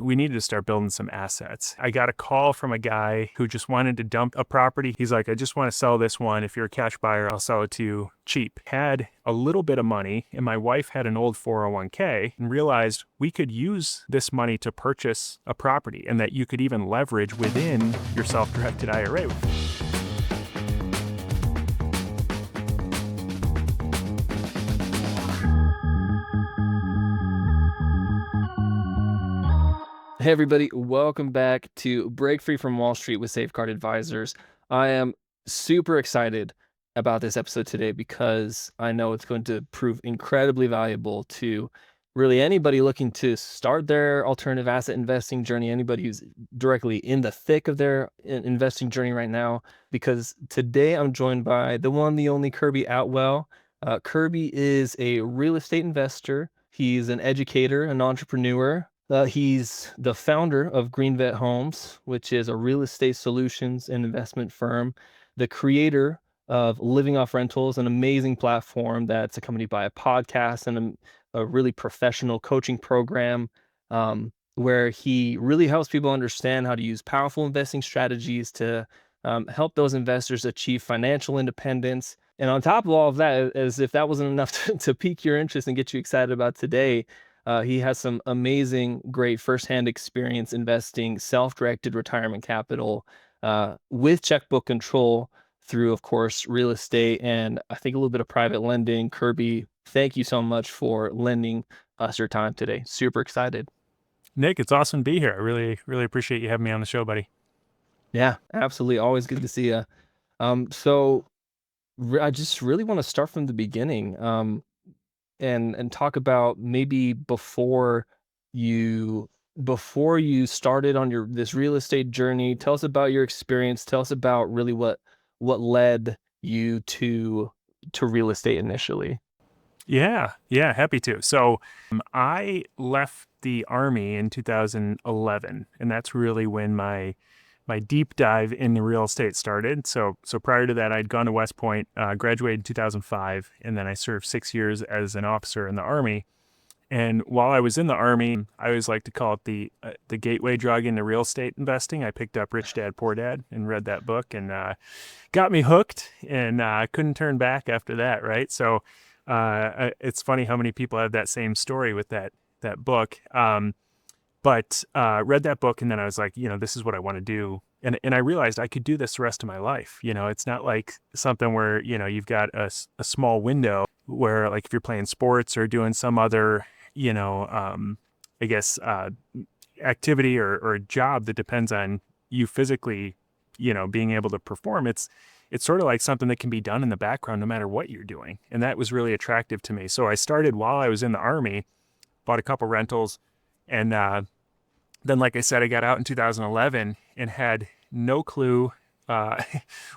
we needed to start building some assets. I got a call from a guy who just wanted to dump a property. He's like, I just want to sell this one. If you're a cash buyer, I'll sell it to you cheap. Had a little bit of money, and my wife had an old 401k, and realized we could use this money to purchase a property, and that you could even leverage within your self-directed IRA. Hey everybody, welcome back to Break Free from Wall Street with Safeguard Advisors. I am super excited about this episode today because I know it's going to prove incredibly valuable to really anybody looking to start their alternative asset investing journey, anybody who's directly in the thick of their investing journey right now, because today I'm joined by the one, the only Kirby Atwell. Kirby is a real estate investor. He's an educator, an entrepreneur. He's the founder of GreenVet Homes, which is a real estate solutions and investment firm, the creator of Living Off Rentals, an amazing platform that's accompanied by a podcast and a really professional coaching program, where he really helps people understand how to use powerful investing strategies to help those investors achieve financial independence. And on top of all of that, as if that wasn't enough to pique your interest and get you excited about today, he has some amazing, great firsthand experience investing self-directed retirement capital with checkbook control through, of course, real estate and I think a little bit of private lending. Kirby, thank you so much for lending us your time today. Super excited. Nick, it's awesome to be here. I really appreciate you having me on the show, buddy. Yeah, absolutely. Always good to see you. I just really want to start from the beginning. And talk about maybe before you started on this real estate journey. Tell us about your experience. Tell us about really what led you to real estate initially. Yeah, happy to. So I left the Army in 2011, and that's really when my deep dive into real estate started. So prior to that, I'd gone to West Point, graduated in 2005, and then I served 6 years as an officer in the Army. And while I was in the Army, I always like to call it the gateway drug into real estate investing. I picked up Rich Dad, Poor Dad and read that book, and got me hooked, and couldn't turn back after that, right? So it's funny how many people have that same story with that book. But read that book, and then I was like, this is what I want to do. And I realized I could do this the rest of my life. It's not like something where, you've got a small window where, like, if you're playing sports or doing some other, activity or job that depends on you physically, being able to perform. It's sort of like something that can be done in the background no matter what you're doing. And that was really attractive to me. So I started while I was in the Army, bought a couple rentals, and then, like I said, I got out in 2011 and had no clue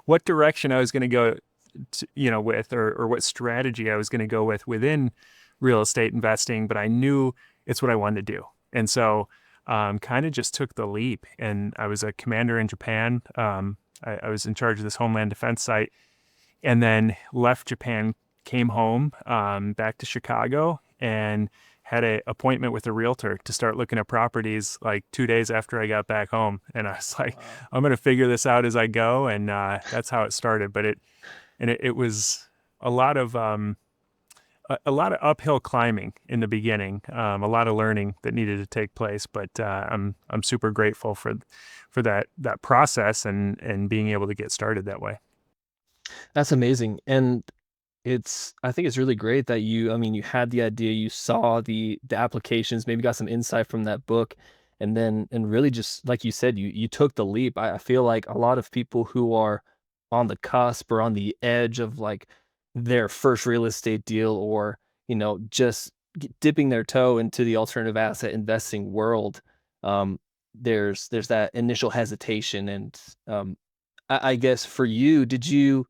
what direction I was going to go, with, or what strategy I was going to go with within real estate investing. But I knew it's what I wanted to do, and so kind of just took the leap. And I was a commander in Japan. I was in charge of this Homeland Defense site, and then left Japan, came home back to Chicago, and had an appointment with a realtor to start looking at properties like 2 days after I got back home. And I was like, wow, I'm going to figure this out as I go. And that's how it started. But it was a lot of uphill climbing in the beginning, a lot of learning that needed to take place. But I'm super grateful for that process and being able to get started that way. That's amazing. And I think it's really great that you had the idea, you saw the applications, maybe got some insight from that book, and really just, like you said, you took the leap. I feel like a lot of people who are on the cusp or on the edge of like their first real estate deal, or, just dipping their toe into the alternative asset investing world, there's that initial hesitation. And I guess for you, did you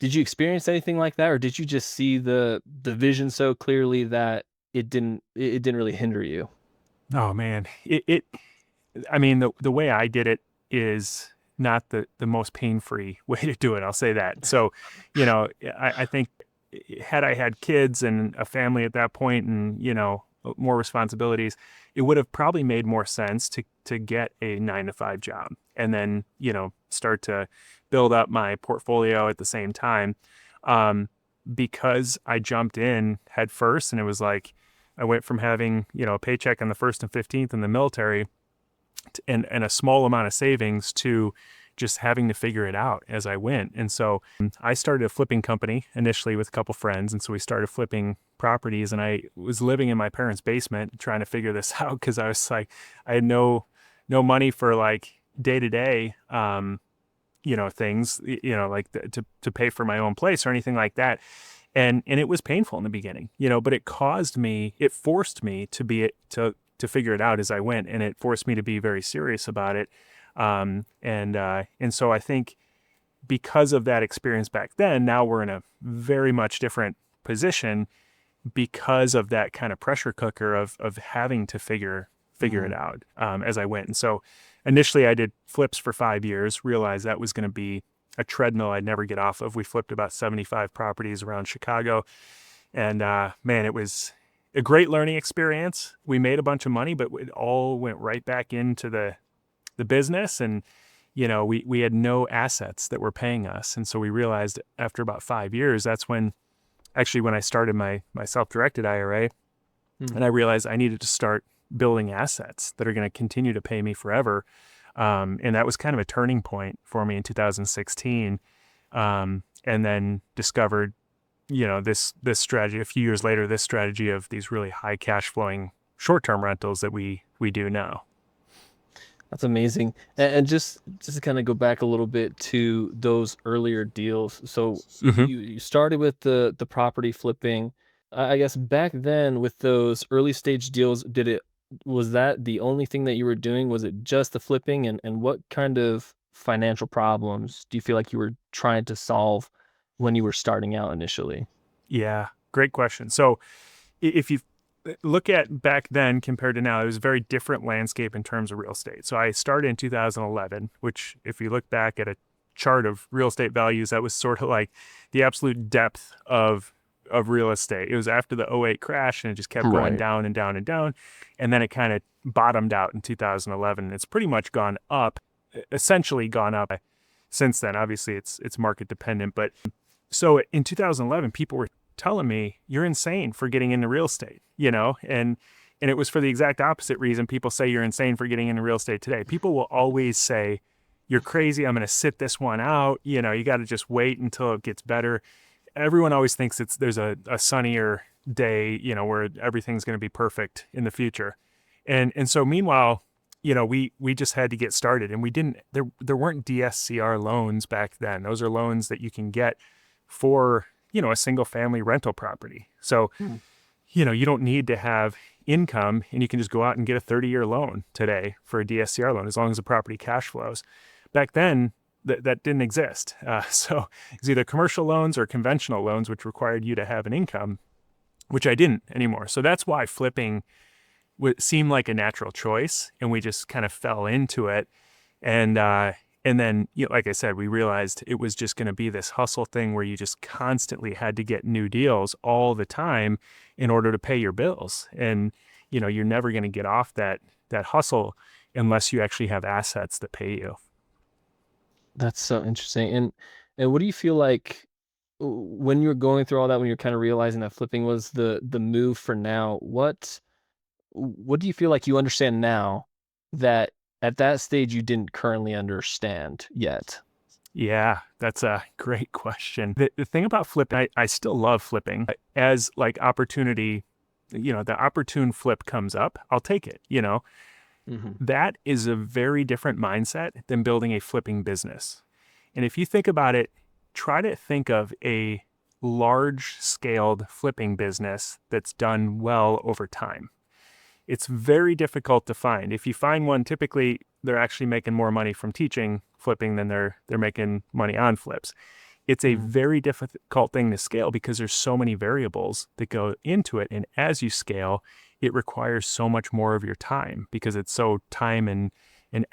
experience anything like that, or did you just see the vision so clearly that it didn't really hinder you? Oh man, the way I did it is not the most pain-free way to do it. I'll say that. So, I think had I had kids and a family at that point, and more responsibilities, it would have probably made more sense to get a 9 to 5 job and then, start to build up my portfolio at the same time. Because I jumped in head first, and it was like I went from having, a paycheck on the 1st and 15th in the military and a small amount of savings to just having to figure it out as I went. And so I started a flipping company initially with a couple friends. And so we started flipping properties, and I was living in my parents' basement trying to figure this out because I was like, I had no money for like day to day, things, like to pay for my own place or anything like that. And it was painful in the beginning, but it forced me to figure it out as I went, and it forced me to be very serious about it. And so I think because of that experience back then, now we're in a very much different position because of that kind of pressure cooker of having to figure it out as I went. And so initially I did flips for 5 years, realized that was going to be a treadmill I'd never get off of. We flipped about 75 properties around Chicago, and man, it was a great learning experience. We made a bunch of money, but it all went right back into the business, and we had no assets that were paying us. And so we realized after about 5 years, that's when I started my self-directed IRA, and I realized I needed to start building assets that are going to continue to pay me forever. And that was kind of a turning point for me in 2016. And then discovered, this strategy a few years later, this strategy of these really high cash flowing short-term rentals that we do now. That's amazing. And just to kind of go back a little bit to those earlier deals. So you started with the property flipping. I guess back then with those early stage deals, was that the only thing that you were doing? Was it just the flipping? And what kind of financial problems do you feel like you were trying to solve when you were starting out initially? Yeah, great question. So if you look at back then compared to now, it was a very different landscape in terms of real estate. So I started in 2011, which if you look back at a chart of real estate values, that was sort of like the absolute depth of real estate. It was after the '08 crash, and it just kept going down and down and down. And then it kind of bottomed out in 2011. It's pretty much gone up, essentially gone up since then. Obviously it's market dependent, but so in 2011, people were telling me, you're insane for getting into real estate, and it was for the exact opposite reason people say you're insane for getting into real estate today. People will always say, you're crazy, I'm going to sit this one out, you got to just wait until it gets better. Everyone always thinks there's a sunnier day, where everything's going to be perfect in the future. And so meanwhile, we just had to get started, and there weren't DSCR loans back then. Those are loans that you can get for a single family rental property. So, you don't need to have income, and you can just go out and get a 30-year loan today for a DSCR loan, as long as the property cash flows. Back then, that didn't exist. So it's either commercial loans or conventional loans, which required you to have an income, which I didn't anymore. So that's why flipping seemed like a natural choice, and we just kind of fell into it. And then, like I said, we realized it was just going to be this hustle thing where you just constantly had to get new deals all the time in order to pay your bills. And, you're never going to get off that hustle unless you actually have assets that pay you. That's so interesting. And what do you feel like when you were going through all that, when you're kind of realizing that flipping was the move for now? What do you feel like you understand now that at that stage you didn't currently understand yet? Yeah, that's a great question. The thing about flipping, I still love flipping as like opportunity, the opportune flip comes up, I'll take it, That is a very different mindset than building a flipping business. And if you think about it, try to think of a large scaled flipping business that's done well over time. It's very difficult to find. If you find one, typically they're actually making more money from teaching flipping than they're making money on flips. It's a very difficult thing to scale because there's so many variables that go into it. And as you scale, it requires so much more of your time because it's so time and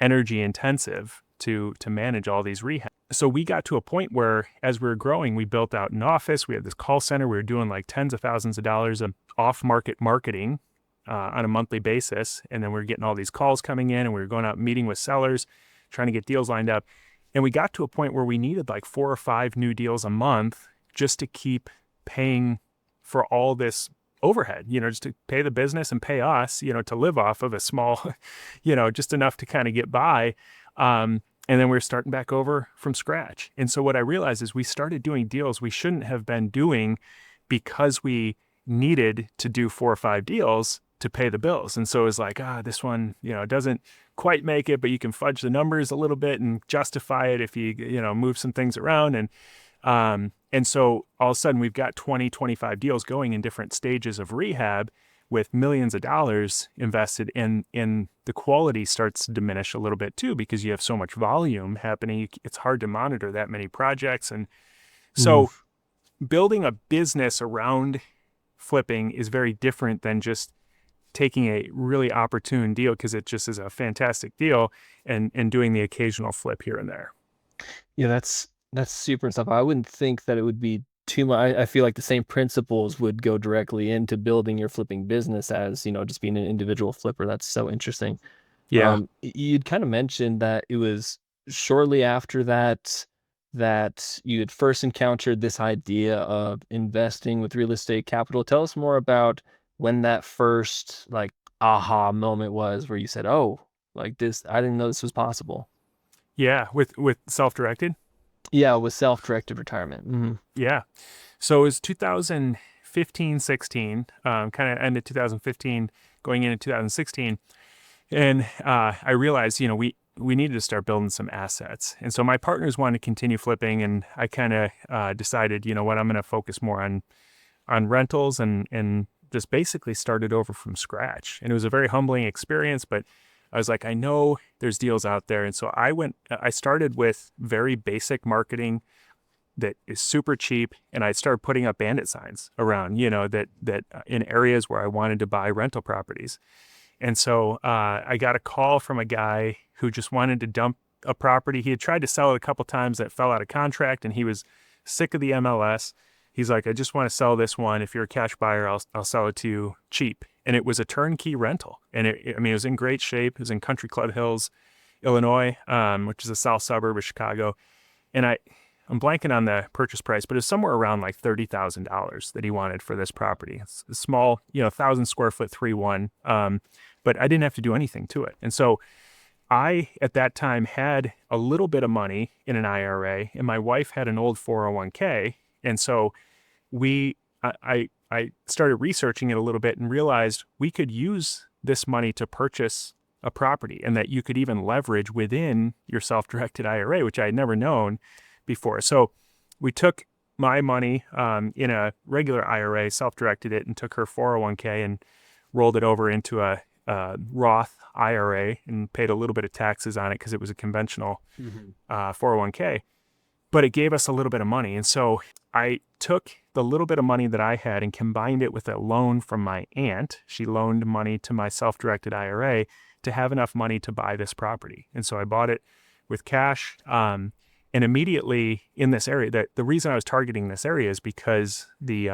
energy intensive to manage all these rehabs. So we got to a point where as we were growing, we built out an office. We had this call center. We were doing like tens of thousands of dollars of off-market marketing on a monthly basis. And then we were getting all these calls coming in, and we were going out meeting with sellers, trying to get deals lined up. And we got to a point where we needed like 4 or 5 new deals a month just to keep paying for all this overhead, just to pay the business and pay us, to live off of a small, just enough to kind of get by. And then we were starting back over from scratch. And so what I realized is we started doing deals we shouldn't have been doing because we needed to do 4 or 5 deals to pay the bills. And so it was like, this one, doesn't quite make it, but you can fudge the numbers a little bit and justify it if you, move some things around. And so all of a sudden we've got 20, 25 deals going in different stages of rehab with millions of dollars invested, and the quality starts to diminish a little bit too, because you have so much volume happening. It's hard to monitor that many projects. And so building a business around flipping is very different than just taking a really opportune deal, because it just is a fantastic deal, and doing the occasional flip here and there. Yeah, that's super tough. I wouldn't think that it would be too much. I feel like the same principles would go directly into building your flipping business as, just being an individual flipper. That's so interesting. Yeah. You'd kind of mentioned that it was shortly after that you had first encountered this idea of investing with real estate capital. Tell us more about when that first like aha moment was, where you said, "Oh, like this, I didn't know this was possible." Yeah. With self-directed. Yeah, with self-directed retirement. Mhm. Yeah. So it was 2015, 16, kind of ended 2015, going into 2016. And I realized, we needed to start building some assets. And so my partners wanted to continue flipping, and I kind of decided, I'm going to focus more on rentals, and just basically started over from scratch. And it was a very humbling experience, but I was like, I know there's deals out there. And so I started with very basic marketing that is super cheap. And I started putting up bandit signs around, that in areas where I wanted to buy rental properties. And so I got a call from a guy who just wanted to dump a property. He had tried to sell it a couple times, that fell out of contract, and he was sick of the MLS. He's like, I just want to sell this one. If you're a cash buyer, I'll sell it to you cheap. And it was a turnkey rental. And it was in great shape. It was in Country Club Hills, Illinois, which is a south suburb of Chicago. And I'm blanking on the purchase price, but it's somewhere around like $30,000 that he wanted for this property. It's a small, 1,000 square foot 3-1. But I didn't have to do anything to it. And so I, at that time, had a little bit of money in an IRA, and my wife had an old 401k. And so I started researching it a little bit and realized we could use this money to purchase a property, and that you could even leverage within your self-directed IRA, which I had never known before. So we took my money in a regular IRA, self-directed it, and took her 401k and rolled it over into a Roth IRA, and paid a little bit of taxes on it because it was a conventional 401k. But it gave us a little bit of money. And so I took the little bit of money that I had and combined it with a loan from my aunt. She loaned money to my self-directed IRA to have enough money to buy this property. And so I bought it with cash. And immediately in this area, the reason I was targeting this area is because the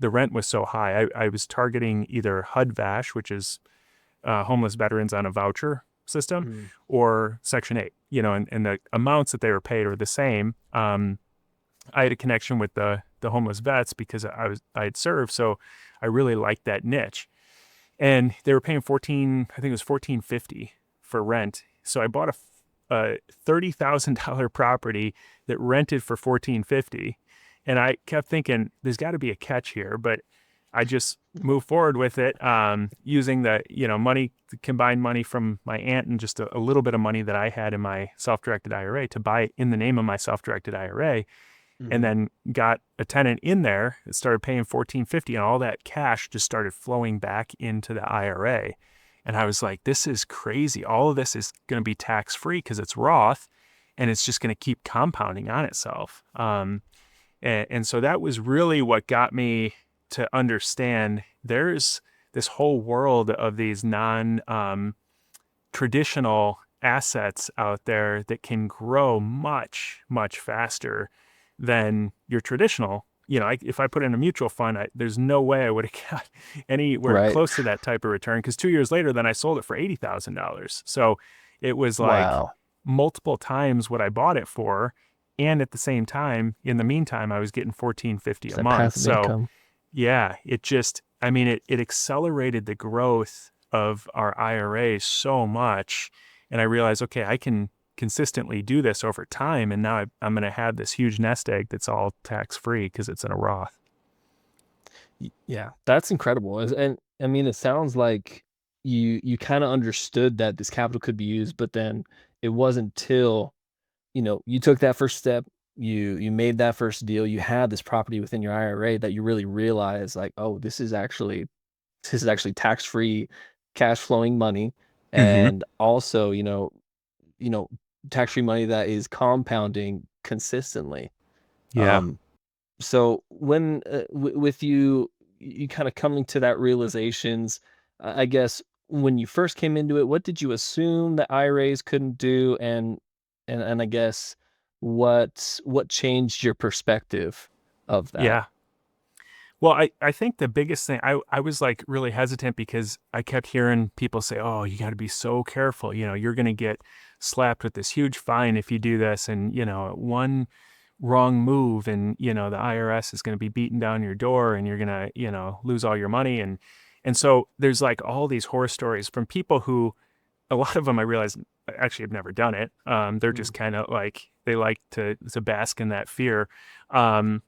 rent was so high. I was targeting either HUD-VASH, which is homeless veterans on a voucher system, or Section 8, and the amounts that they were paid are the same. I had a connection with the homeless vets because I had served, so I really liked that niche. And they were paying I think it was $14.50 for rent. So I bought a $30,000 property that rented for $14.50, and I kept thinking there's got to be a catch here, but I just moved forward with it, using the the combined money from my aunt and just a little bit of money that I had in my self-directed IRA to buy in the name of my self-directed IRA, and then got a tenant in there that started paying $14.50, and all that cash just started flowing back into the IRA. And I was like, this is crazy. All of this is going to be tax-free because it's Roth, and it's just going to keep compounding on itself. And so that was really what got me to understand there's this whole world of these traditional assets out there that can grow much, much faster than your traditional if I put in a mutual fund, there's no way I would have got anywhere Right. close to that type of return. Because 2 years later, then I sold it for $80,000. So it was like Wow. multiple times what I bought it for. And at the same time, in the meantime, I was getting 1450 It's a that month. passive So income. yeah, it accelerated the growth of our IRA so much. And I realized, okay, I can consistently do this over time. And now I'm going to have this huge nest egg that's all tax free because it's in a Roth. Yeah, that's incredible. And I mean, it sounds like you kind of understood that this capital could be used, but then it wasn't till, you took that first step, you made that first deal, you had this property within your IRA that you really realized like, oh, this is actually tax-free cash flowing money, Hmm. and also, you know, tax-free money that is compounding consistently. Yeah. Um, so when with you kind of coming to that realizations, I guess when you first came into it, what did you assume that IRAs couldn't do, and I guess what changed your perspective of that? Yeah. Well, I think the biggest thing, I was like really hesitant because I kept hearing people say, oh, you got to be so careful. You're going to get slapped with this huge fine if you do this. And, one wrong move and, the IRS is going to be beating down your door and you're going to, lose all your money. And so there's like all these horror stories from people who, a lot of them I realized actually have never done it. They're Mm. just kind of like, they like to bask in that fear. Um,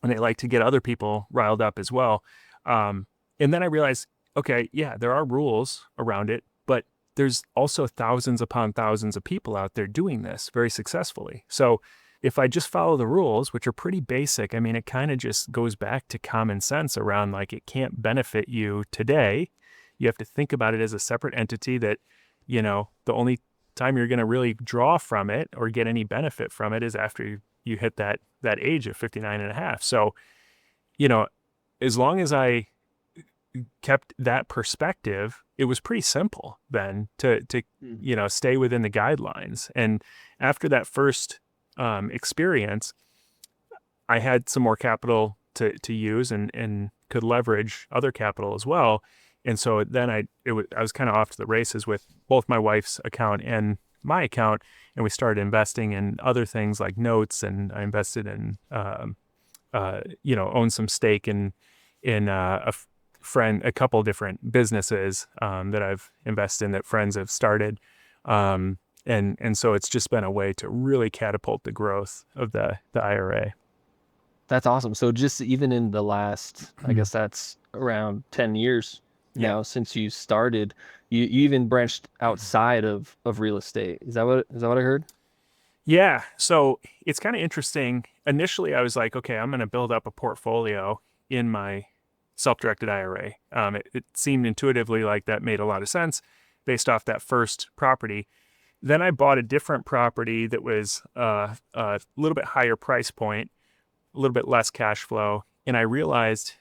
and they like to get other people riled up as well. Um, and then I realized, okay, yeah, there are rules around it, but there's also thousands upon thousands of people out there doing this very successfully. So if I just follow the rules, which are pretty basic, I mean, it kind of just goes back to common sense around like it can't benefit you today. You have to think about it as a separate entity that, the only time you're going to really draw from it or get any benefit from it is after you hit that age of 59 and a half. So, you know, as long as I kept that perspective, it was pretty simple then to Mm. stay within the guidelines. And after that first experience, I had some more capital to use and could leverage other capital as well. And so then I was kind of off to the races with both my wife's account and my account, and we started investing in other things like notes, and I invested in own some stake in a couple different businesses that I've invested in that friends have started. And so it's just been a way to really catapult the growth of the IRA. That's awesome. So just even in the last, I Mm. guess that's around 10 years Yeah. now since you started, you even branched outside of real estate. Is that what I heard? Yeah. So it's kind of interesting. Initially, I was like, okay, I'm going to build up a portfolio in my self-directed IRA. It seemed intuitively like that made a lot of sense based off that first property. Then I bought a different property that was a little bit higher price point, a little bit less cash flow. And I realized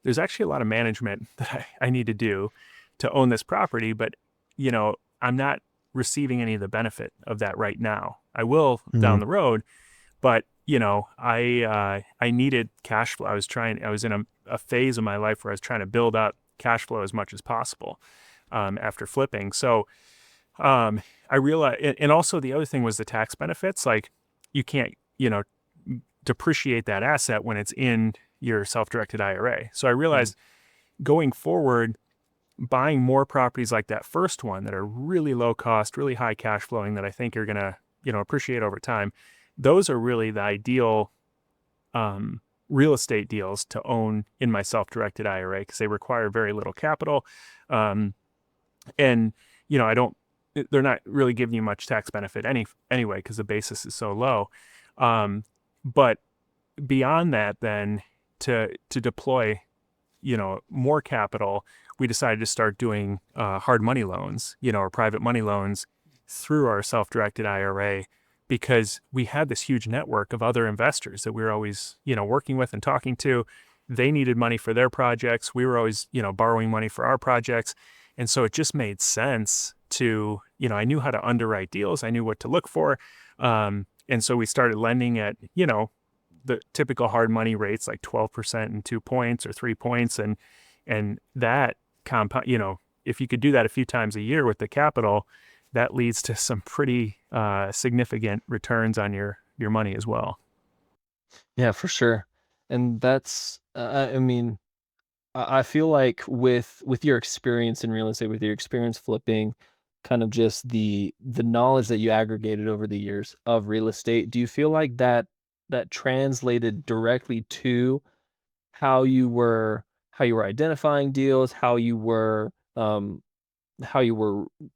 there's actually a lot of management that I need to do to own this property, but I'm not receiving any of the benefit of that right now. I will down Mm. the road, but I needed cash flow. I was in a phase of my life where I was trying to build up cash flow as much as possible after flipping. So I realized, and also the other thing was the tax benefits. Like you can't, depreciate that asset when it's in your self-directed IRA. So I Mm. realized going forward, buying more properties like that first one that are really low cost, really high cash flowing that I think are going to, appreciate over time. Those are really the ideal real estate deals to own in my self-directed IRA because they require very little capital. Um, and, I don't, they're not really giving you much tax benefit anyway because the basis is so low. Um, but beyond that, then to deploy more capital, we decided to start doing hard money loans, or private money loans through our self-directed IRA because we had this huge network of other investors that we were always, working with and talking to. They needed money for their projects. We were always, borrowing money for our projects. And so it just made sense to, I knew how to underwrite deals. I knew what to look for. And so we started lending at, the typical hard money rates like 12% and 2 points or 3 points. And that compound, if you could do that a few times a year with the capital, that leads to some pretty significant returns on your money as well. Yeah, for sure. And that's, I mean, I feel like with your experience in real estate, with your experience flipping, kind of just the knowledge that you aggregated over the years of real estate, do you feel like that translated directly to how you were identifying deals, how you were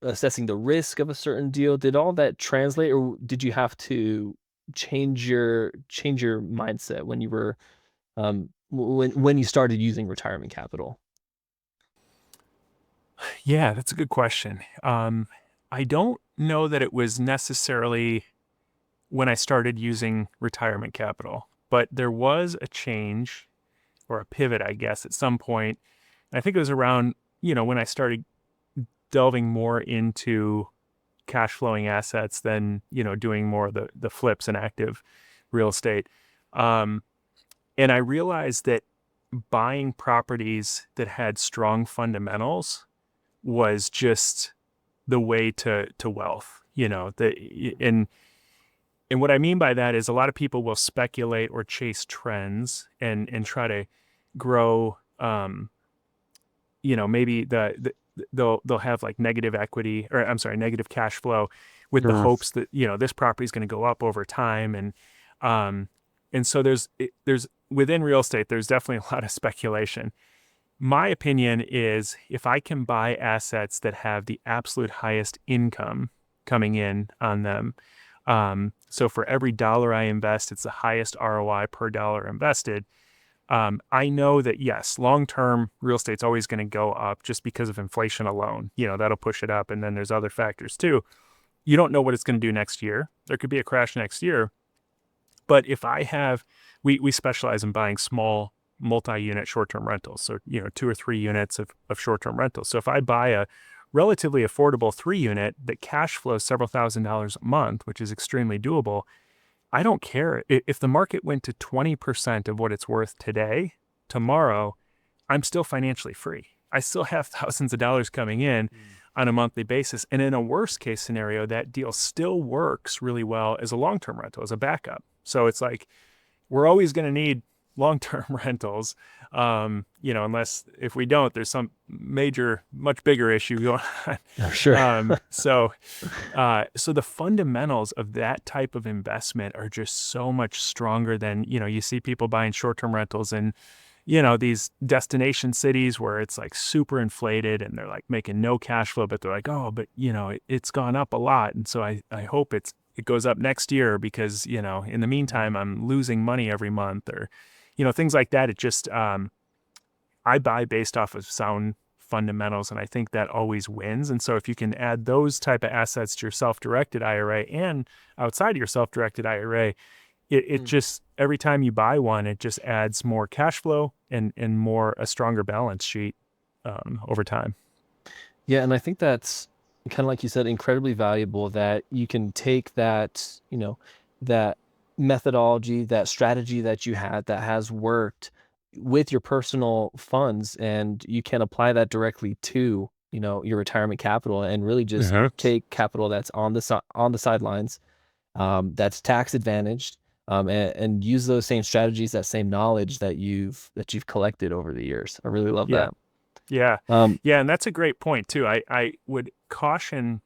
assessing the risk of a certain deal? Did all that translate, or did you have to change your mindset when you were when you started using retirement capital? Yeah, that's a good question. I don't know that it was necessarily when I started using retirement capital, but there was a change or a pivot, I guess, at some point. I think it was around, when I started delving more into cash flowing assets than, doing more of the flips and active real estate. Um, and I realized that buying properties that had strong fundamentals was just the way to wealth, and what I mean by that is a lot of people will speculate or chase trends and try to grow, maybe they'll have like negative equity, or I'm sorry, negative cash flow, with the Mhm. hopes that, this property is going to go up over time. And so there's within real estate, there's definitely a lot of speculation. My opinion is if I can buy assets that have the absolute highest income coming in on them, so for every dollar I invest, it's the highest ROI per dollar invested. I know that, yes, long-term real estate's always going to go up just because of inflation alone. That'll push it up. And then there's other factors too. You don't know what it's going to do next year. There could be a crash next year. But if I have, we specialize in buying small multi-unit short-term rentals. So, 2 or 3 units of short-term rentals. So if I buy a relatively affordable 3 unit that cash flows several $1,000s a month, which is extremely doable, I don't care. If the market went to 20% of what it's worth today, tomorrow, I'm still financially free. I still have thousands of dollars coming in on a monthly basis. And in a worst case scenario, that deal still works really well as a long-term rental, as a backup. So it's like, we're always going to need long-term rentals, unless if we don't, there's some major, much bigger issue going on. Oh, sure. So the fundamentals of that type of investment are just so much stronger than, you see people buying short-term rentals in, these destination cities where it's like super inflated and they're like making no cash flow, but they're like, oh, but it's gone up a lot. And so I hope it goes up next year because, in the meantime, I'm losing money every month, or, things like that. It just, I buy based off of sound fundamentals, and I think that always wins. And so if you can add those type of assets to your self-directed IRA and outside of your self-directed IRA, it Mm. just, every time you buy one, it just adds more cash flow and more a stronger balance sheet over time. Yeah, and I think that's kind of like you said, incredibly valuable that you can take that, that methodology, that strategy that you had that has worked with your personal funds, and you can apply that directly to, your retirement capital, and really just Uh-huh. take capital that's on the sidelines, that's tax advantaged, and use those same strategies, that same knowledge that you've collected over the years. I really love Yeah. that. Yeah. Um, Yeah. And that's a great point too. I would caution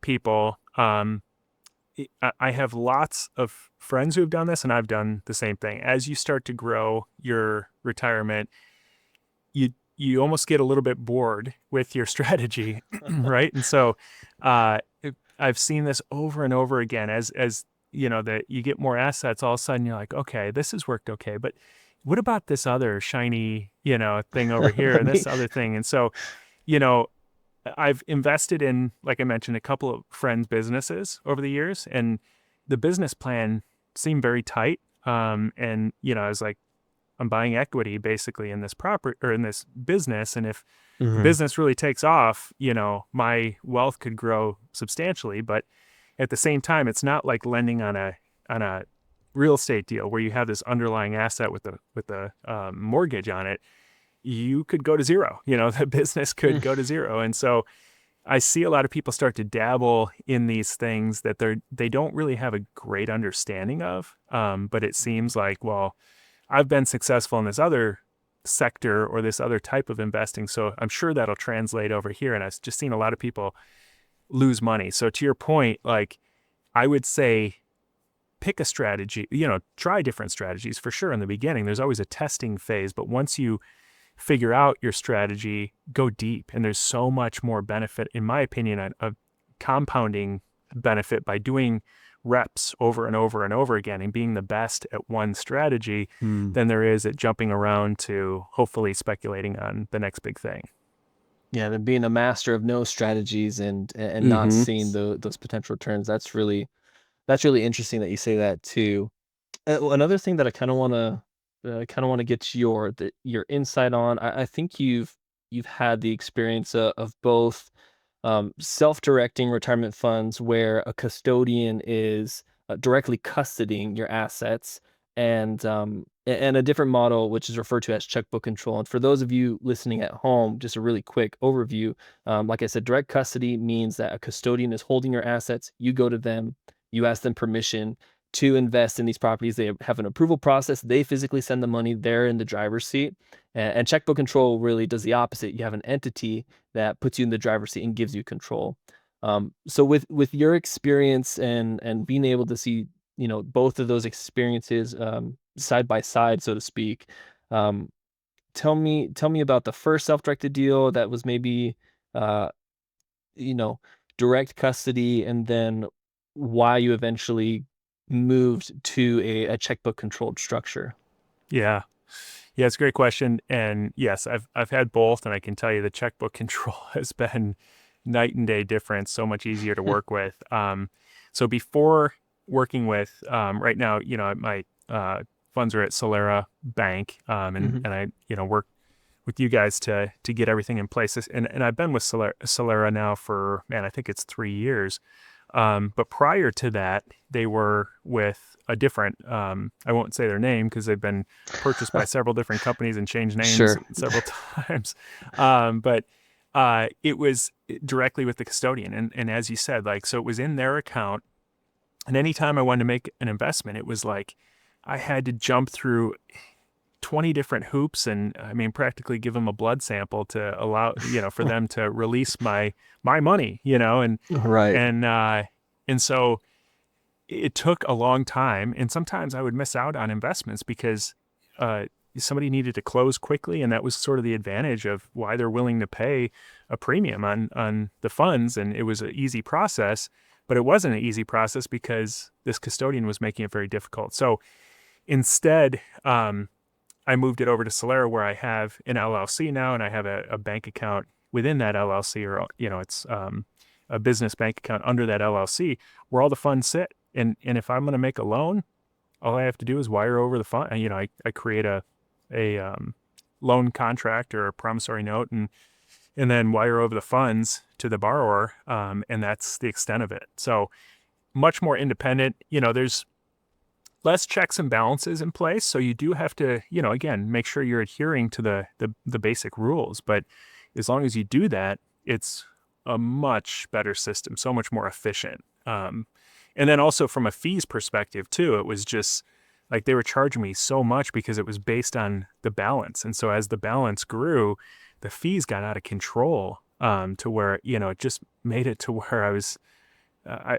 people. I have lots of friends who have done this, and I've done the same thing. As you start to grow your retirement, you almost get a little bit bored with your strategy, right? And so, I've seen this over and over again. As that you get more assets, all of a sudden you're like, okay, this has worked okay, but what about this other shiny, thing over here, and me- this other thing? And so, you know, I've invested in, like I mentioned, a couple of friends' businesses over the years, and the business plan seemed very tight. And I was like, I'm buying equity basically in this property or in this business, and if the Mhm. business really takes off, my wealth could grow substantially. But at the same time, it's not like lending on a real estate deal where you have this underlying asset with a mortgage on it, you could go to zero. The business could Mm. go to zero. And so I see a lot of people start to dabble in these things that they don't really have a great understanding of. But it seems like, well, I've been successful in this other sector or this other type of investing, so I'm sure that'll translate over here. And I've just seen a lot of people lose money. So to your point, like, I would say pick a strategy, try different strategies for sure in the beginning. There's always a testing phase, but once you figure out your strategy, go deep. And there's so much more benefit, in my opinion, a compounding benefit by doing reps over and over and over again and being the best at one strategy Hmm. than there is at jumping around to hopefully speculating on the next big thing. Yeah, then being a master of no strategies and not Mm-hmm. seeing those potential returns. That's really interesting that you say that too. Another thing that I kind of want to get your insight on. I think you've had the experience of both self-directing retirement funds where a custodian is directly custodying your assets, and a different model which is referred to as checkbook control. And for those of you listening at home, just a really quick overview. Like I said, direct custody means that a custodian is holding your assets. You go to them, you ask them permission to invest in these properties. They have an approval process. They physically send the money. They're in the driver's seat. And checkbook control really does the opposite. You have an entity that puts you in the driver's seat and gives you control. So with your experience and being able to see, both of those experiences side by side, so to speak, um, tell me about the first self-directed deal that was maybe uh, you know direct custody, and then why you eventually moved to a checkbook controlled structure. Yeah. Yeah, it's a great question. And yes, I've had both, and I can tell you the checkbook control has been night and day difference, so much easier to work with. So before working with, right now, my funds are at Solera Bank, Hmm. and I, work with you guys to get everything in place. And I've been with Solera now for, man, I think it's 3 years. But prior to that, they were with a different, I won't say their name because they've been purchased by several different companies and changed names Sure. several times. But it was directly with the custodian. And as you said, like, so it was in their account. And anytime I wanted to make an investment, it was like I had to jump through 20 different hoops and, I mean, practically give them a blood sample to allow, for them to release my money, Right. and uh and so it took a long time, and sometimes I would miss out on investments because uh somebody needed to close quickly, and that was sort of the advantage of why they're willing to pay a premium on the funds. And it was an easy process, but it wasn't an easy process because this custodian was making it very difficult. So instead, I moved it over to Solera, where I have an LLC now, and I have a bank account within that LLC, or it's a business bank account under that LLC, where all the funds sit. And if I'm going to make a loan, all I have to do is wire over the fund. I create a loan contract or a promissory note, and then wire over the funds to the borrower, and that's the extent of it. So much more independent. There's less checks and balances in place. So you do have to, again, make sure you're adhering to the basic rules. But as long as you do that, it's a much better system, so much more efficient. And then also from a fees perspective too, it was just like they were charging me so much because it was based on the balance. And so as the balance grew, the fees got out of control, to where, it just made it to where I was, I,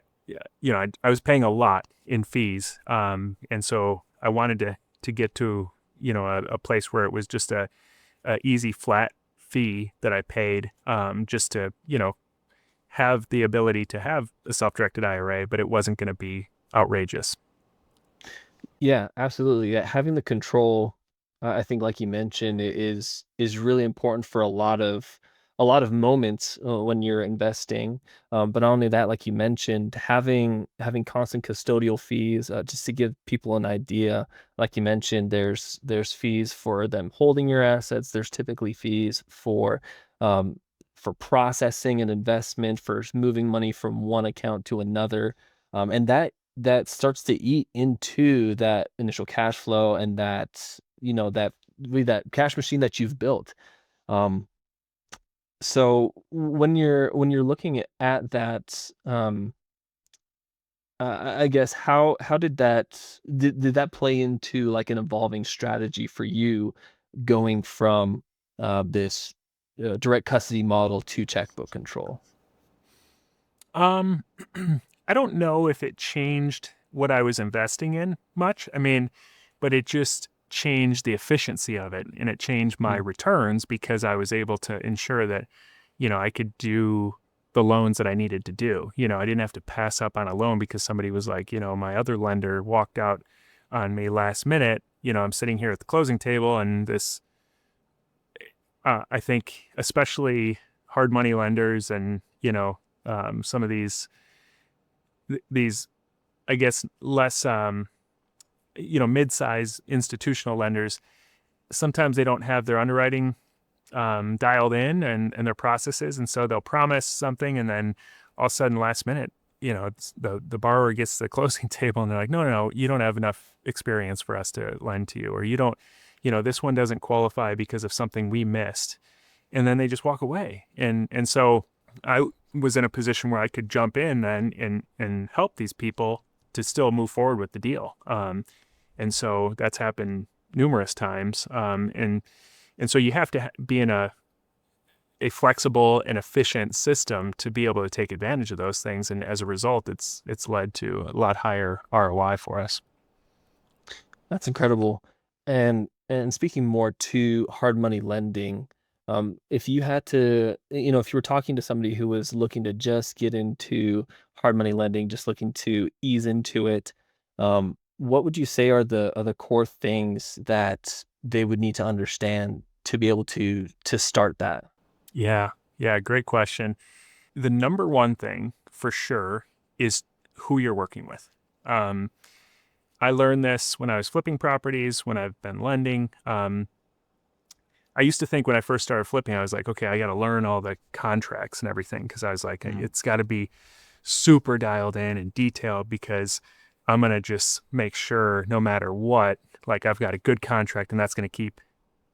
I was paying a lot in fees. And so I wanted to get to, a place where it was just a easy flat fee that I paid, just to, have the ability to have a self-directed IRA, but it wasn't going to be outrageous. Yeah, absolutely. Yeah, having the control, I think, like you mentioned, is really important for a lot of moments when you're investing. But not only that, like you mentioned, having constant custodial fees, just to give people an idea. Like you mentioned, there's fees for them holding your assets. There's typically fees for processing an investment, for moving money from one account to another, and that starts to eat into that initial cash flow and that, that really that cash machine that you've built. Um, so when you're looking at that, I guess how did that play into like an evolving strategy for you going from this direct custody model to checkbook control? Um, I don't know if it changed what I was investing in much. I mean, but it just changed the efficiency of it and it changed my Mm. returns because I was able to ensure that, I could do the loans that I needed to do. I didn't have to pass up on a loan because somebody was like, my other lender walked out on me last minute. I'm sitting here at the closing table and this, I think, especially hard money lenders and, some of these I guess less mid-size institutional lenders, sometimes they don't have their underwriting dialed in and their processes, and so they'll promise something and then all of a sudden last minute, it's the borrower gets to the closing table and they're like, no, you don't have enough experience for us to lend to you, or you don't, this one doesn't qualify because of something we missed, and then they just walk away. And so I was in a position where I could jump in and help these people to still move forward with the deal. And so that's happened numerous times. And so you have to be in a flexible and efficient system to be able to take advantage of those things. And as a result, it's led to a lot higher ROI for us. That's incredible. And speaking more to hard money lending, if you had to, if you were talking to somebody who was looking to just get into hard money lending, just looking to ease into it, what would you say are the core things that they would need to understand to be able to start that? Yeah. Yeah. Great question. The number one thing for sure is who you're working with. Um, I learned this when I was flipping properties, when I've been lending. I used to think when I first started flipping, I was like, okay, I got to learn all the contracts and everything because I was like, Mm. it's got to be super dialed in and detailed because I'm going to just make sure no matter what, like I've got a good contract and that's going to keep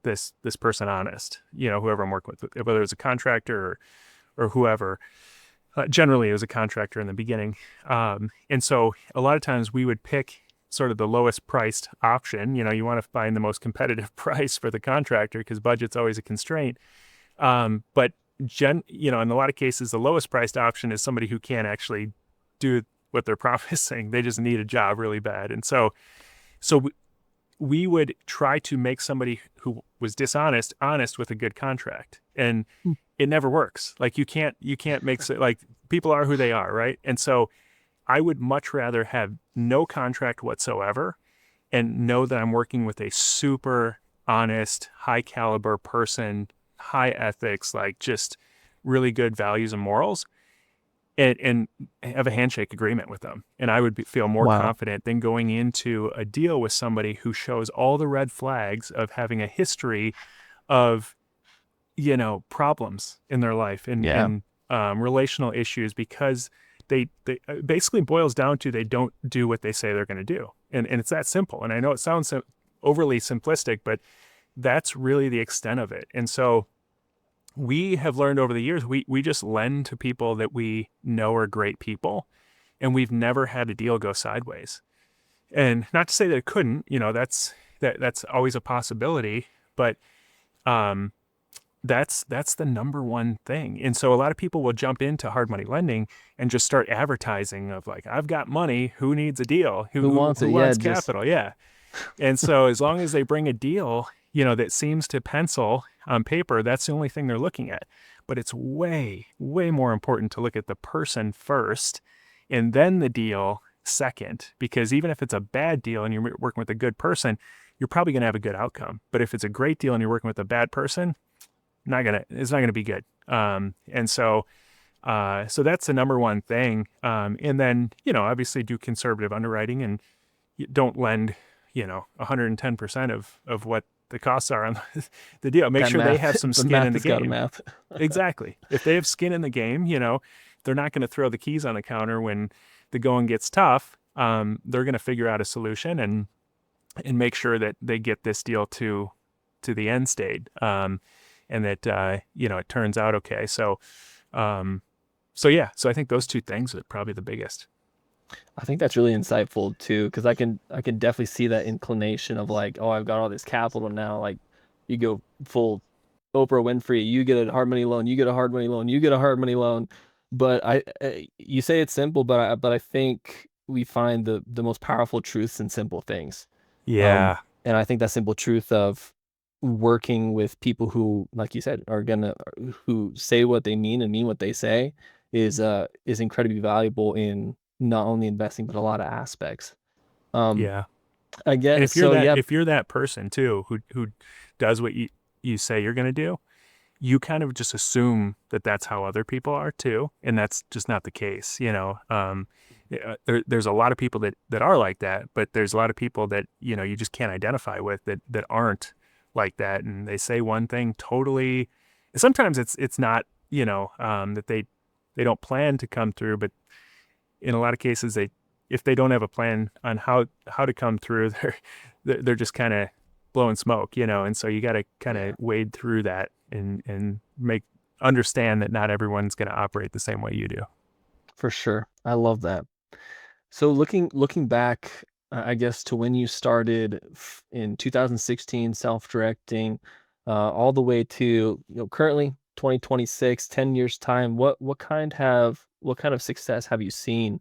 this person honest, whoever I'm working with, whether it's a contractor or whoever. Generally, it was a contractor in the beginning. And so a lot of times we would pick sort of the lowest priced option. You want to find the most competitive price for the contractor because budget's always a constraint. But in a lot of cases, the lowest priced option is somebody who can't actually do what they're promising. They just need a job really bad. And so we would try to make somebody who was dishonest honest with a good contract, and Mm. it never works. Like you can't make like people are who they are, right? And so I would much rather have no contract whatsoever and know that I'm working with a super honest, high caliber person, high ethics, like just really good values and morals, and have a handshake agreement with them. And I would feel more Wow. confident than going into a deal with somebody who shows all the red flags of having a history of, problems in their life Yeah. and relational issues because they basically boils down to they don't do what they say they're going to do. And it's that simple. And I know it sounds overly simplistic, but that's really the extent of it. And so we have learned over the years, we just lend to people that we know are great people, and we've never had a deal go sideways. And not to say that it couldn't, that's always a possibility, but um, that's the number one thing. And so a lot of people will jump into hard money lending and just start advertising of like, I've got money, who needs a deal? Who Who who, wants who it? Yeah, wants just capital? Yeah. And so as long as they bring a deal, that seems to pencil on paper, that's the only thing they're looking at. But it's way, way more important to look at the person first and then the deal second, because even if it's a bad deal and you're working with a good person, you're probably going to have a good outcome. But if it's a great deal and you're working with a bad person, it's not gonna be good. And so that's the number one thing. And then obviously do conservative underwriting and don't lend 110% of what the costs are on the deal. Make that sure they math. have some The skin in math the has got a game. math. Exactly. If they have skin in the game, they're not going to throw the keys on the counter when the going gets tough. they're going to figure out a solution and make sure that they get this deal to the end state, and that it turns out okay. So yeah, so I think those two things are probably the biggest. I think that's really insightful too, because I can definitely see that inclination of like, oh, I've got all this capital now. Like, you go full Oprah Winfrey, you get a hard money loan, you get a hard money loan, you get a hard money loan. But you say it's simple, but I think we find the most powerful truths in simple things. Yeah, And I think that simple truth of working with people who, like you said, are gonna who say what they mean and mean what they say is incredibly valuable in not only investing but a lot of aspects. Um, yeah. I And get so yeah, if you're that person too who does what you say you're going to do, you kind of just assume that that's how other people are too, and that's just not the case. There's a lot of people that are like that, but there's a lot of people that you just can't identify with that aren't like that, and they say one thing totally. Sometimes it's not that they don't plan to come through, but in a lot of cases they if they don't have a plan on how to come through, they're just kind of blowing smoke, and so you got to kind yeah, of wade through that and make understand that not everyone's going to operate the same way you do. for sure. I love that. So looking back, I guess to when you started in 2016, self-directing, all the way to currently 2026, 10 years time. What kind of success have you seen,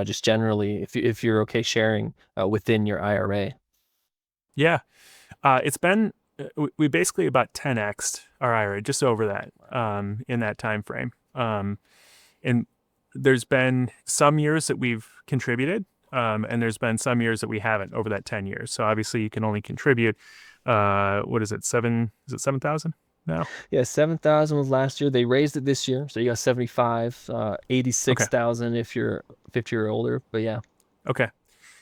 just generally, if you're okay sharing, within your IRA? Yeah, it's been we basically about 10x'd our IRA, just over that, in that time frame. And there's been some years that we've contributed, and there's been some years that we haven't over that 10 years. So obviously you can only contribute, what is it, is it 7,000 now? Yeah, 7,000 was last year. They raised it this year, so you got 75, Okay. 86,000 if you're 50 or older. But yeah. Okay.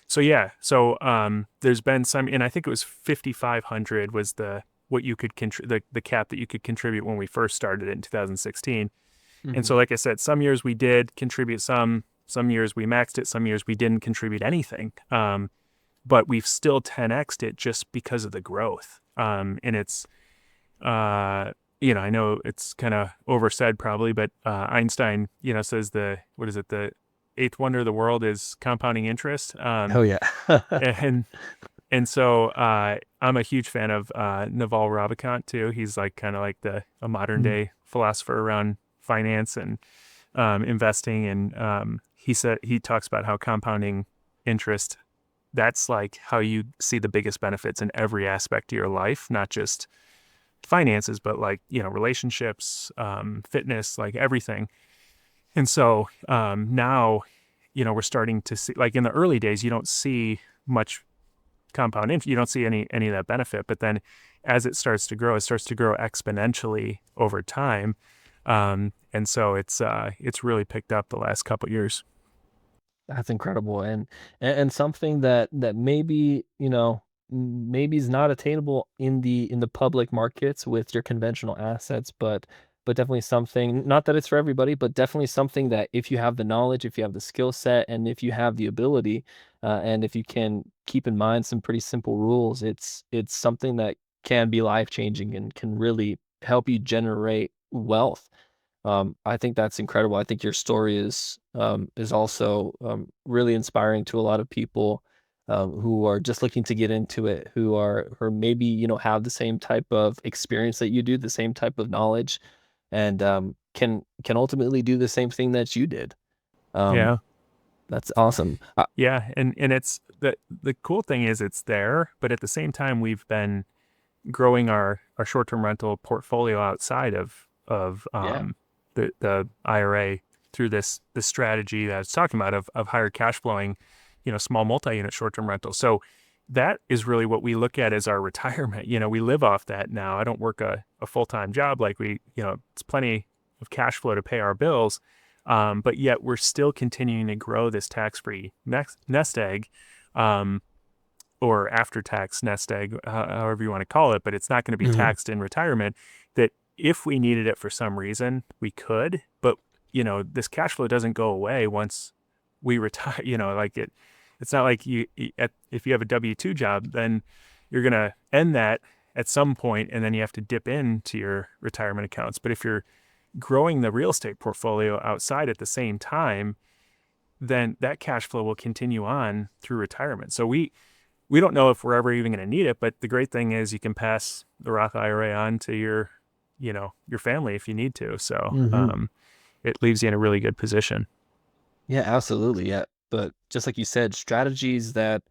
So yeah, so there's been some, and I think it was 5,500 was the what you could the cap that you could contribute when we first started it in 2016. And Hmm. so, like I said, some years we did contribute some years we maxed it, some years we didn't contribute anything. But we've still 10x'd it just because of the growth. And it's, I know it's kind of oversaid probably, but Einstein, says what is it, the eighth wonder of the world is compounding interest. Oh yeah. And and so I'm a huge fan of Naval Ravikant too. He's like kind of like a modern Mm. day philosopher around finance and investing. And he talks about how compounding interest, that's like how you see the biggest benefits in every aspect of your life, not just finances, but like, relationships, fitness, like everything. And so now, we're starting to see, like in the early days, you don't see much compound interest. You don't see any of that benefit. But then as it starts to grow, it starts to grow exponentially over time. And so it's really picked up the last couple of years. That's incredible, and something that maybe, maybe is not attainable in the public markets with your conventional assets, but definitely something, not that it's for everybody, but definitely something that if you have the knowledge, if you have the skill set, and if you have the ability, and if you can keep in mind some pretty simple rules, it's something that can be life-changing and can really help you generate wealth. I think that's incredible. I think your story is also really inspiring to a lot of people, who are just looking to get into it, who maybe have the same type of experience that you do, the same type of knowledge, and can ultimately do the same thing that you did. Um, Yeah. that's awesome. Yeah. And it's the cool thing is it's there, but at the same time, we've been growing our short-term rental portfolio outside of Yeah. the IRA through this strategy that I was talking about of higher cash flowing, small multi-unit short-term rentals. So that is really what we look at as our retirement. We live off that now. I don't work a full-time job like it's plenty of cash flow to pay our bills. But yet we're still continuing to grow this tax-free nest egg. Or after-tax nest egg, however you want to call it, but it's not going to be Mhm. taxed in retirement. That if we needed it for some reason, we could, but this cash flow doesn't go away once we retire. Like It's not like if you have a W-2 job, then you're going to end that at some point and then you have to dip into your retirement accounts. But if you're growing the real estate portfolio outside at the same time, then that cash flow will continue on through retirement. So we don't know if we're ever even going to need it, but the great thing is you can pass the Roth IRA on to your family if you need to. So Hmm. it leaves you in a really good position. Yeah, absolutely. Yeah. But just like you said, strategies that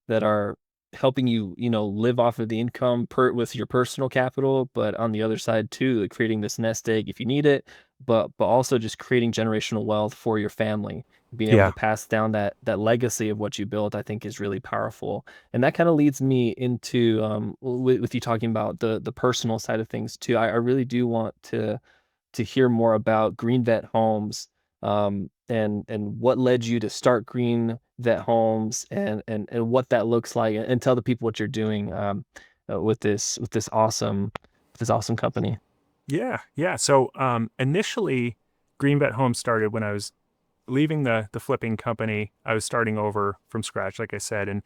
are helping you, live off of the income with your personal capital, but on the other side too, like creating this nest egg if you need it, but also just creating generational wealth for your family. Being able to Yeah. pass down that legacy of what you built, I think is really powerful. And that kind of leads me into with you talking about the personal side of things too. I really do want to hear more about Green Vet Homes, and what led you to start Green Vet Homes, and what that looks like, and tell the people what you're doing with this awesome company. Yeah. Yeah. So initially, Green Vet Home started when I was leaving the flipping company. I was starting over from scratch, like I said, and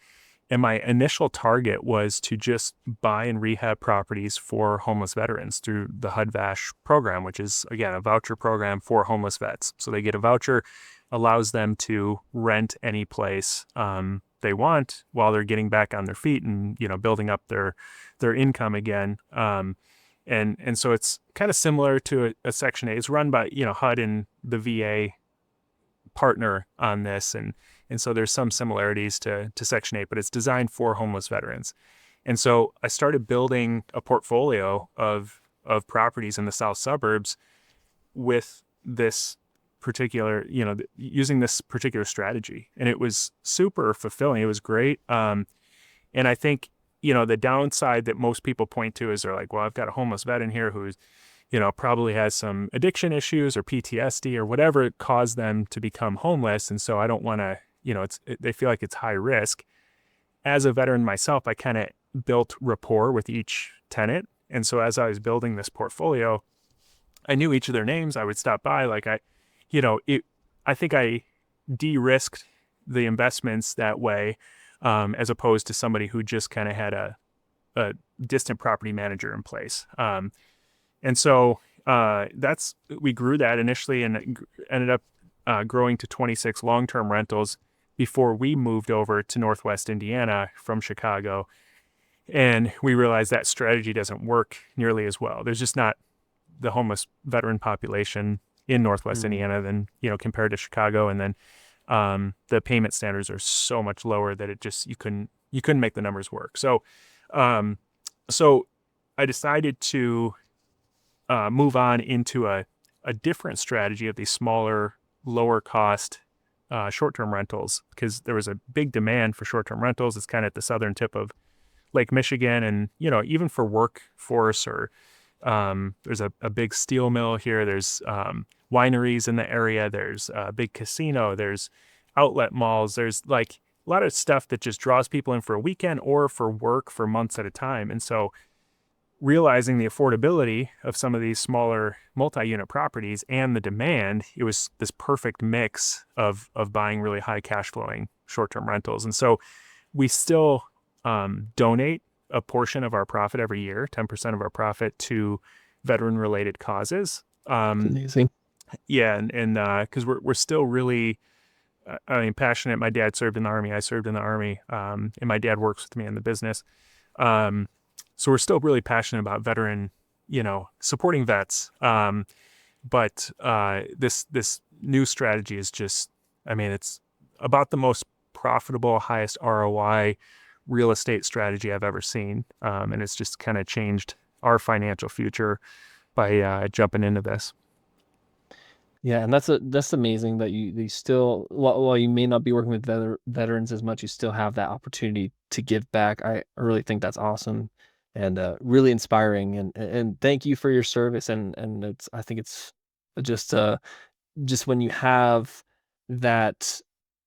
my initial target was to just buy and rehab properties for homeless veterans through the HUD-VASH program, which is, again, a voucher program for homeless vets. So they get a voucher, allows them to rent any place they want while they're getting back on their feet and, building up their income again. And so it's kind of similar to a Section 8. It's run by, HUD and the VA partner on this, and so there's some similarities to Section 8, but it's designed for homeless veterans. And so I started building a portfolio of properties in the south suburbs with this particular, using this particular strategy, and it was super fulfilling. It was great. And I think, the downside that most people point to is they're like, well, I've got a homeless vet in here who's, probably has some addiction issues or PTSD or whatever caused them to become homeless. And so I don't want to, they feel like it's high risk. As a veteran myself, I kind of built rapport with each tenant. And so as I was building this portfolio, I knew each of their names. I would stop by. I think I de-risked the investments that way, as opposed to somebody who just kind of had a distant property manager in place. And so we grew that initially and it ended up growing to 26 long-term rentals before we moved over to Northwest Indiana from Chicago. And we realized that strategy doesn't work nearly as well. There's just not the homeless veteran population in Northwest Mm. Indiana than, compared to Chicago. And then the payment standards are so much lower that you couldn't make the numbers work. Um, so I decided to move on into a different strategy of these smaller, lower cost short-term rentals, because there was a big demand for short-term rentals. It's kind of at the southern tip of Lake Michigan, and even for workforce, or there's a big steel mill here. There's wineries in the area. There's a big casino. There's outlet malls. There's like a lot of stuff that just draws people in for a weekend or for work for months at a time. And so realizing the affordability of some of these smaller multi-unit properties and the demand, it was this perfect mix of buying really high cash flowing short-term rentals. And so we still donate a portion of our profit every year, 10% of our profit, to veteran related causes. It's amazing. Yeah, and because we're still really, passionate. My dad served in the Army. I served in the Army, and my dad works with me in the business. Um, so we're still really passionate about veteran, supporting vets. But this new strategy is just, it's about the most profitable, highest ROI real estate strategy I've ever seen. And it's just kind of changed our financial future by jumping into this. Yeah, and that's amazing that you still, while you may not be working with veterans as much, you still have that opportunity to give back. I really think that's awesome, and really inspiring. And thank you for your service. And I think it's just just when you have that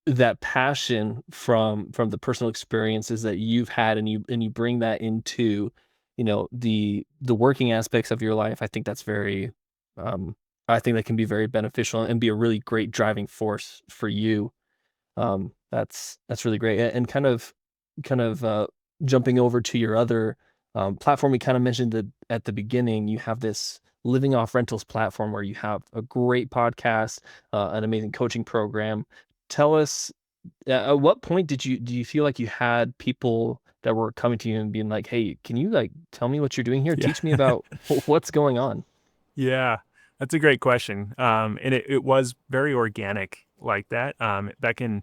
that passion from the personal experiences that you've had, and you bring that into, the working aspects of your life. I think that's very, um I think that can be very beneficial and be a really great driving force for you. That's really great. And kind of jumping over to your other platform, we kind of mentioned that at the beginning, you have this living off rentals platform where you have a great podcast, an amazing coaching program. Tell us, at what point do you feel like you had people that were coming to you and being like, "Hey, can you like tell me what you're doing here? Yeah. Teach me about what's going on?" Yeah, that's a great question. And it was very organic like that. Back in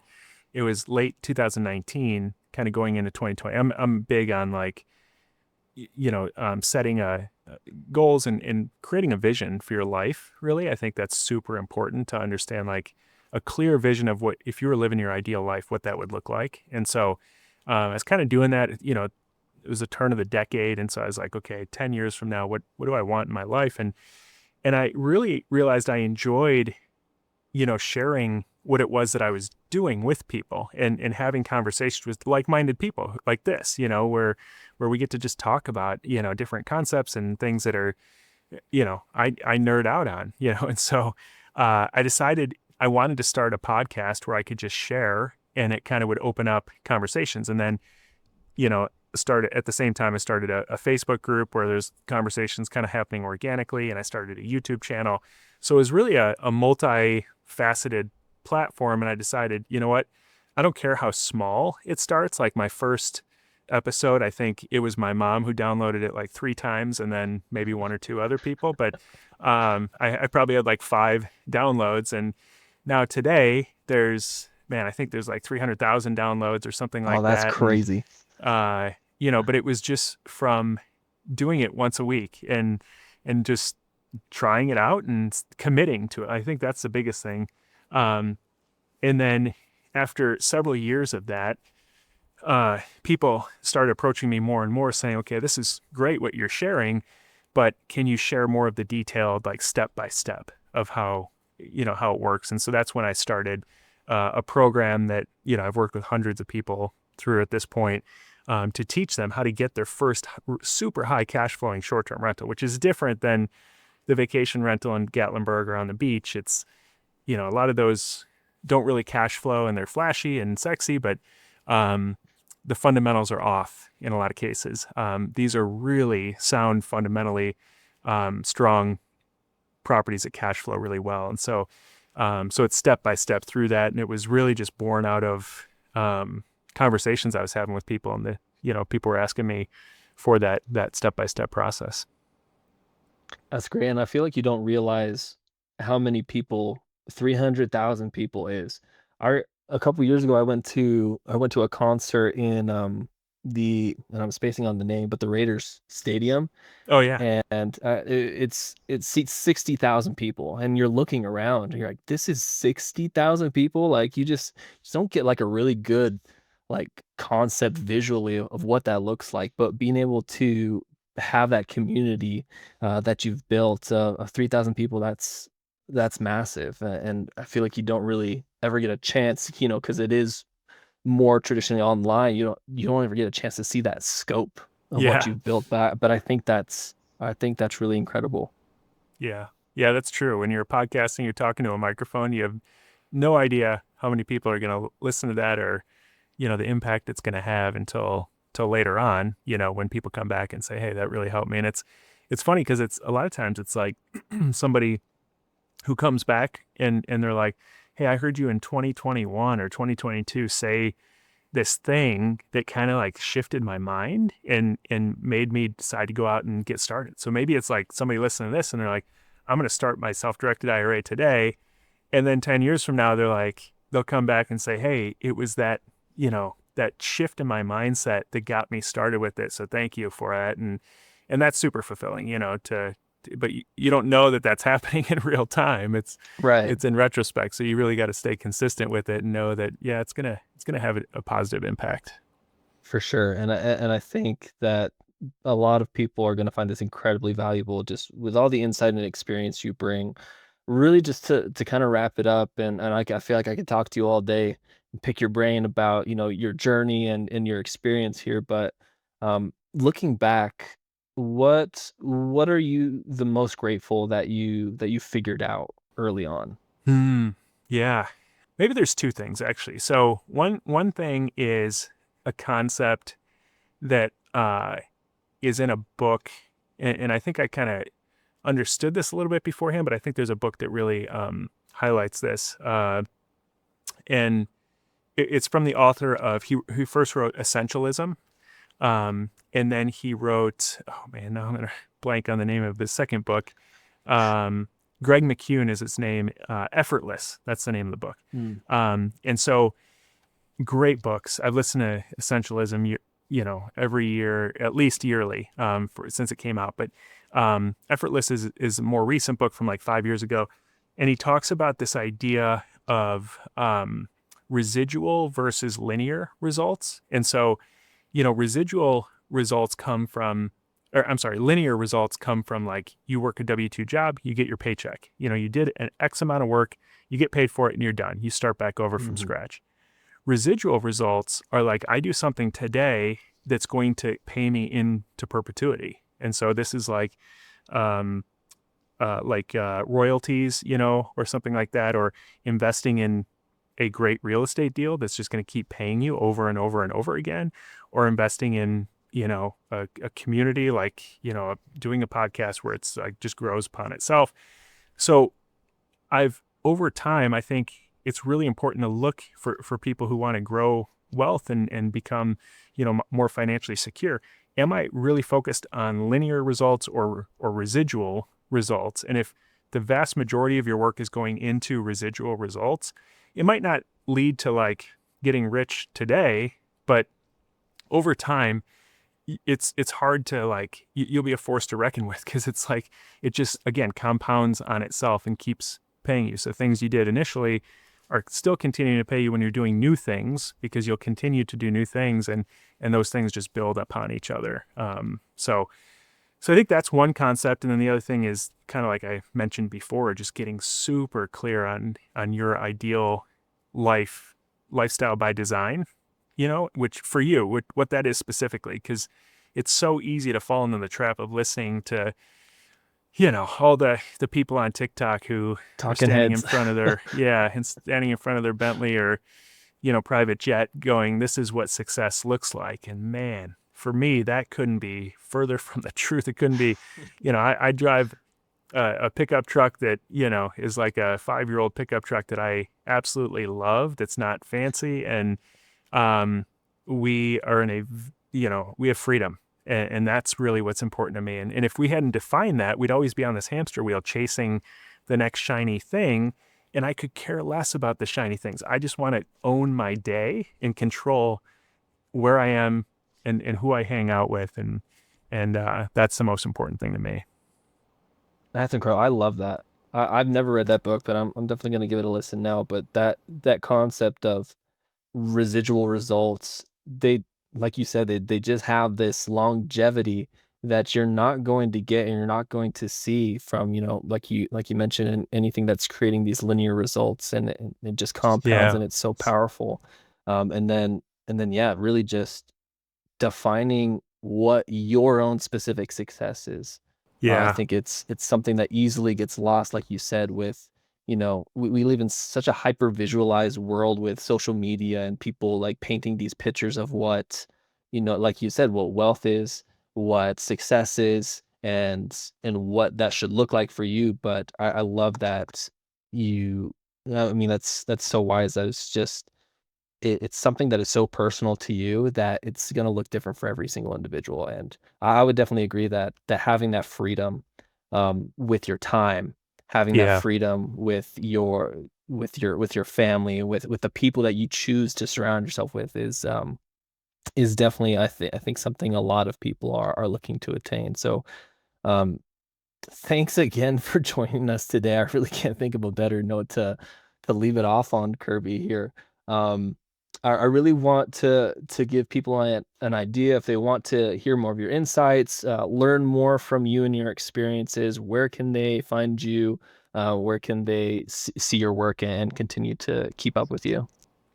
it was late 2019, kind of going into 2020. I'm big on like setting goals and creating a vision for your life. Really, I think that's super important to understand like a clear vision of what if you were living your ideal life, what that would look like. And so I was kind of doing that. It was a turn of the decade, and so I was like, okay, 10 years from now, what do I want in my life? And I really realized I enjoyed, sharing what it was that I was doing with people and having conversations with like-minded people like this, where we get to just talk about, different concepts and things that are, I nerd out on, and so I decided I wanted to start a podcast where I could just share and it kind of would open up conversations. And then, started at the same time, I started a Facebook group where there's conversations kind of happening organically, and I started a YouTube channel. So it was really a multifaceted platform. And I decided, you know what? I don't care how small it starts. Like my first episode, I think it was my mom who downloaded it like 3 times and then maybe one or two other people. But I probably had like 5 downloads. And now today man, I think there's like 300,000 downloads or something Oh, like that's that. And crazy. but it was just from doing it once a week and just trying it out and committing to it. I think that's the biggest thing. Um, and then after several years of that, people started approaching me more and more saying, okay, this is great what you're sharing, but can you share more of the detailed, like step by step of how it works? And so that's when I started a program that, I've worked with hundreds of people through at this point, to teach them how to get their first super high cash flowing short-term rental, which is different than the vacation rental in Gatlinburg or on the beach. It's, a lot of those don't really cash flow and they're flashy and sexy, but um, the fundamentals are off in a lot of cases. These are really sound, fundamentally strong properties that cash flow really well. And so it's step by step through that. And it was really just born out of conversations I was having with people, and people were asking me for that step by step process. That's great, and I feel like you don't realize how many people 300,000 people is. A couple years ago, I went to a concert in and I'm spacing on the name, but the Raiders stadium, Oh yeah. and it seats 60,000 people, and you're looking around, and you're like, this is 60,000 people. Like you just don't get like a really good like concept visually of what that looks like, but being able to have that community that you've built of 3,000 people, that's massive. And I feel like you don't really ever get a chance, because it is more traditionally online. You don't ever get a chance to see that scope of what Yeah. you've built back. But I think that's really incredible. Yeah. Yeah, that's true. When you're podcasting, you're talking to a microphone, you have no idea how many people are going to listen to that, or, the impact it's going to have until later on, when people come back and say, hey, that really helped me. And it's funny because it's a lot of times it's like somebody who comes back and they're like, hey, I heard you in 2021 or 2022 say this thing that kind of like shifted my mind and made me decide to go out and get started. So maybe it's like somebody listening to this and they're like, I'm going to start my self-directed IRA today. And then 10 years from now, they'll come back and say, hey, it was that shift in my mindset that got me started with it. So thank you for that. And that's super fulfilling, but you don't know that that's happening in real time. Right. It's in retrospect. So you really got to stay consistent with it and know that, yeah, it's gonna have a positive impact. For sure. And I think that a lot of people are going to find this incredibly valuable, just with all the insight and experience you bring. Really, just to kind of wrap it up, and I feel like I could talk to you all day and pick your brain about your journey and your experience here. But looking back, what are you the most grateful that you figured out early on? Hmm. Yeah. maybe there's two things actually. So one thing is a concept that is in a book, and I think I kind of understood this a little bit beforehand, but I think there's a book that really highlights this. And it's from the author of, who first wrote Essentialism. And then he wrote, oh man, now I'm going to blank on the name of the second book. Greg McKeown is its name. Effortless. That's the name of the book. And so great books. I've listened to Essentialism, every year, at least yearly, since it came out. But Effortless is a more recent book from like 5 years ago. And he talks about this idea of residual versus linear results. And so, residual results come from, linear results come from like you work a W-2 job, you get your paycheck. You did an X amount of work, you get paid for it, and you're done. You start back over from scratch. Residual results are like, I do something today that's going to pay me into perpetuity. And so this is like royalties, or something like that, or investing in a great real estate deal that's just going to keep paying you over and over and over again, or investing in, a community, like, doing a podcast where it's like just grows upon itself. So over time, I think it's really important to look for people who want to grow wealth and become, more financially secure. Am I really focused on linear results or residual results? And if the vast majority of your work is going into residual results, it might not lead to like getting rich today, but over time, it's hard to like, you'll be a force to reckon with, because it's like, it just, again, compounds on itself and keeps paying you. So things you did initially are still continuing to pay you when you're doing new things, because you'll continue to do new things, and those things just build upon each other. So I think that's one concept. And then the other thing is kind of like I mentioned before, just getting super clear on your ideal lifestyle by design, which for you, what that is specifically, because it's so easy to fall into the trap of listening to, all the people on TikTok who are Talking standing heads. in front of their, and standing in front of their Bentley or, private jet going, this is what success looks like. And man, for me, that couldn't be further from the truth. It couldn't be, I drive a pickup truck that, is like a 5-year-old pickup truck that I absolutely love. That's not fancy. And we are we have freedom. And that's really what's important to me. And if we hadn't defined that, we'd always be on this hamster wheel chasing the next shiny thing. And I could care less about the shiny things. I just want to own my day and control where I am and who I hang out with. And that's the most important thing to me. That's incredible. I love that. I've never read that book, but I'm definitely going to give it a listen now. But that concept of residual results, they, like you said, they just have this longevity that you're not going to get and you're not going to see from, like you mentioned, anything that's creating these linear results, and it just compounds, Yeah. and it's so powerful. And then yeah, really just defining what your own specific success is. I Yeah. think it's something that easily gets lost, like you said, with, we live in such a hyper visualized world with social media and people like painting these pictures of what, like you said, what wealth is, what success is, and what that should look like for you. But I love that you, I mean, that's so wise. That it's just, it's something that is so personal to you that it's going to look different for every single individual. And I would definitely agree that having that freedom with your time, having that Yeah. freedom with your family, with the people that you choose to surround yourself with is definitely, I think something a lot of people are looking to attain. So um thanks again for joining us today. I really can't think of a better note to leave it off on, Kirby, here. Um, I really want to give people an idea, if they want to hear more of your insights, learn more from you and your experiences. Where can they find you? Where can they see your work and continue to keep up with you?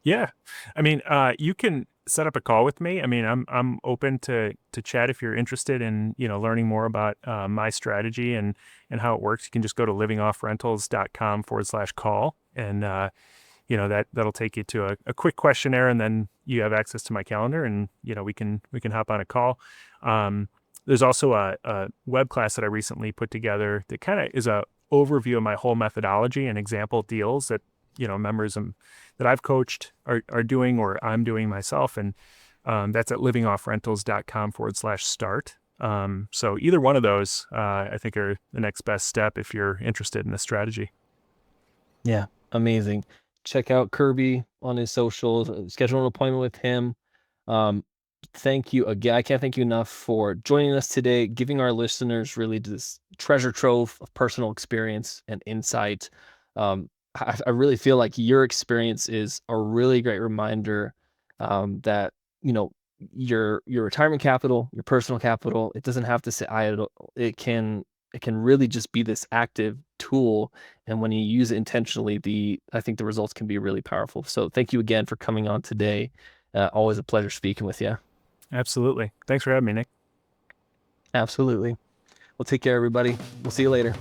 Yeah. I mean, you can set up a call with me. I mean, I'm open to chat if you're interested in, learning more about my strategy and how it works. You can just go to livingoffrentals.com/call. And that'll take you to a quick questionnaire, and then you have access to my calendar, and we can hop on a call. There's also a web class that I recently put together that kind of is a overview of my whole methodology and example deals that members that I've coached are doing, or I'm doing myself, and that's at livingoffrentals.com/start. So either one of those, I think, are the next best step if you're interested in this strategy. Yeah, amazing. Check out Kirby on his socials, schedule an appointment with him. Thank you again. I can't thank you enough for joining us today, giving our listeners really this treasure trove of personal experience and insight. I really feel like your experience is a really great reminder that, your retirement capital, your personal capital, it doesn't have to sit idle. It can really just be this active tool. And when you use it intentionally, I think the results can be really powerful. So thank you again for coming on today. Always a pleasure speaking with you. Absolutely. Thanks for having me, Nick. Absolutely. Well, take care, everybody. We'll see you later.